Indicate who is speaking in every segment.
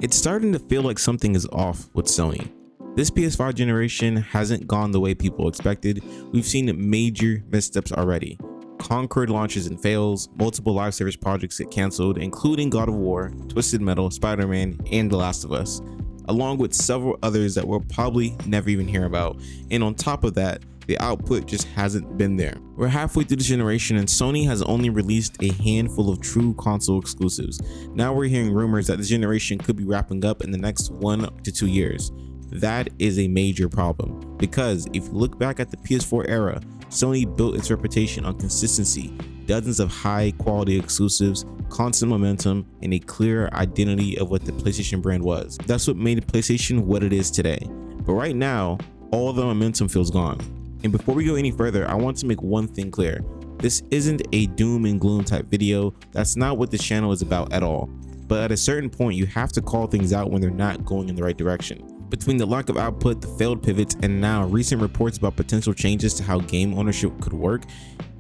Speaker 1: It's starting to feel like something is off with Sony. This PS5 generation hasn't gone the way people expected. We've seen major missteps already. Concord launches and fails, multiple live service projects get cancelled, including God of War, Twisted Metal, Spider-Man, and The Last of Us, along with several others that we'll probably never even hear about. And on top of that, the output just hasn't been there. We're halfway through the generation and Sony has only released a handful of true console exclusives. Now we're hearing rumors that the generation could be wrapping up in the next 1 to 2 years. That is a major problem, because if you look back at the PS4 era, Sony built its reputation on consistency, dozens of high quality exclusives, constant momentum, and a clear identity of what the PlayStation brand was. That's what made PlayStation what it is today. But right now, all the momentum feels gone. And before we go any further, I want to make one thing clear. This isn't a doom and gloom type video. That's not what the channel is about at all. But at a certain point, you have to call things out when they're not going in the right direction. Between the lack of output, the failed pivots, and now recent reports about potential changes to how game ownership could work,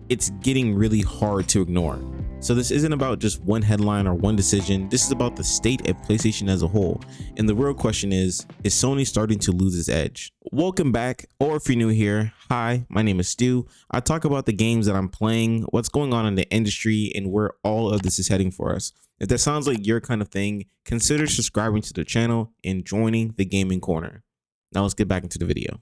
Speaker 1: it's getting really hard to ignore. So this isn't about just one headline or one decision. This is about the state of PlayStation as a whole. And the real question is Sony starting to lose its edge? Welcome back, or if you're new here, hi, my name is Stu. I talk about the games that I'm playing, what's going on in the industry, and where all of this is heading for us. If that sounds like your kind of thing, consider subscribing to the channel and joining the gaming corner. Now let's get back into the video.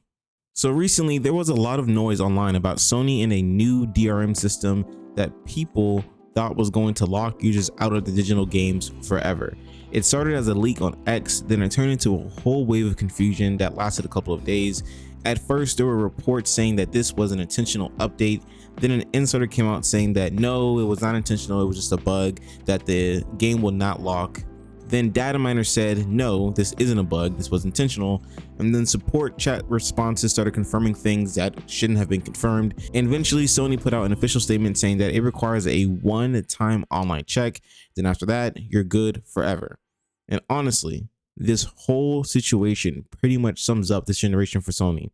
Speaker 1: So recently there was a lot of noise online about Sony and a new DRM system that people thought was going to lock users out of the digital games forever. It started as a leak on X, then it turned into a whole wave of confusion that lasted a couple of days. At first there were reports saying that this was an intentional update, then an insider came out saying that no, it was not intentional, it was just a bug, that the game will not lock. Then data miner said no, this isn't a bug, this was intentional, and then support chat responses started confirming things that shouldn't have been confirmed, and eventually Sony put out an official statement saying that it requires a one-time online check, then after that you're good forever. And honestly, this whole situation pretty much sums up this generation for Sony.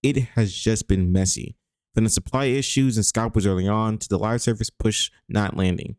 Speaker 1: It has just been messy, from the supply issues and scalpers early on to the live service push not landing.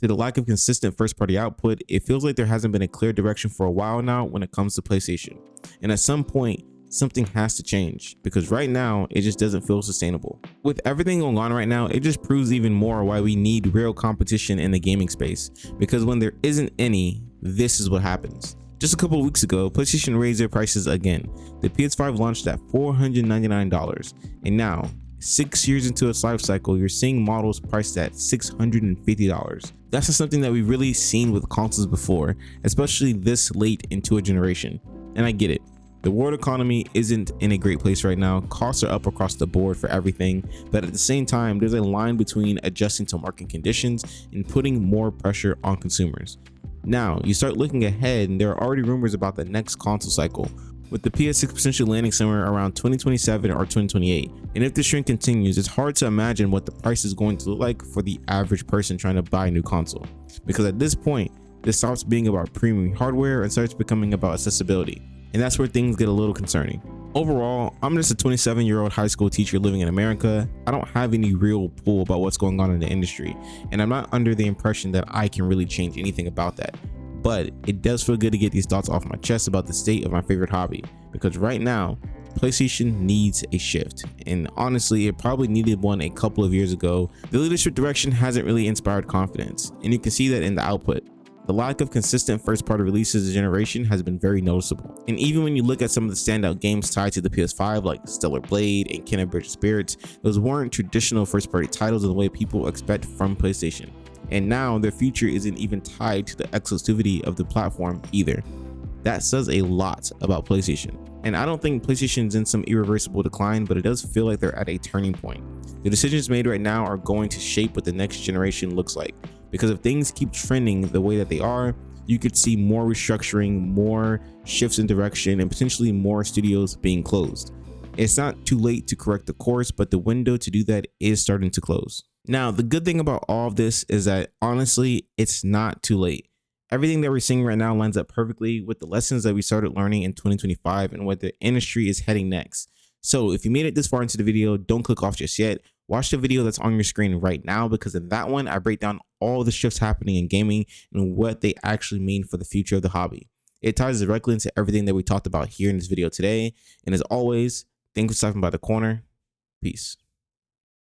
Speaker 1: To the lack of consistent first-party output, it feels like there hasn't been a clear direction for a while now when it comes to PlayStation. And at some point, something has to change, because right now, it just doesn't feel sustainable. With everything going on right now, it just proves even more why we need real competition in the gaming space, because when there isn't any, this is what happens. Just a couple of weeks ago, PlayStation raised their prices again. The PS5 launched at $499, and now, 6 years into its life cycle, you're seeing models priced at $650. That's not something that we've really seen with consoles before, especially this late into a generation. And I get it. The world economy isn't in a great place right now. Costs are up across the board for everything, but at the same time, there's a line between adjusting to market conditions and putting more pressure on consumers. Now, you start looking ahead and there are already rumors about the next console cycle, with the PS6 potentially landing somewhere around 2027 or 2028. And if this trend continues, it's hard to imagine what the price is going to look like for the average person trying to buy a new console. Because at this point, this stops being about premium hardware and starts becoming about accessibility. And that's where things get a little concerning. Overall, I'm just a 27-year-old high school teacher living in America. I don't have any real pull about what's going on in the industry, and I'm not under the impression that I can really change anything about that. But it does feel good to get these thoughts off my chest about the state of my favorite hobby, because right now, PlayStation needs a shift, and honestly, it probably needed one a couple of years ago. The leadership direction hasn't really inspired confidence, and you can see that in the output. The lack of consistent first-party releases this generation has been very noticeable. And even when you look at some of the standout games tied to the PS5 like Stellar Blade and Kena Bridge of Spirits, those weren't traditional first-party titles in the way people expect from PlayStation. And now their future isn't even tied to the exclusivity of the platform either. That says a lot about PlayStation. And I don't think PlayStation's in some irreversible decline, but it does feel like they're at a turning point. The decisions made right now are going to shape what the next generation looks like. Because if things keep trending the way that they are, you could see more restructuring, more shifts in direction, and potentially more studios being closed. It's not too late to correct the course, but the window to do that is starting to close. Now, the good thing about all of this is that honestly, it's not too late. Everything that we're seeing right now lines up perfectly with the lessons that we started learning in 2025 and what the industry is heading next. So if you made it this far into the video, don't click off just yet. Watch the video that's on your screen right now, because in that one, I break down all the shifts happening in gaming and what they actually mean for the future of the hobby. It ties directly into everything that we talked about here in this video today. And as always, thanks for stopping by the corner. Peace.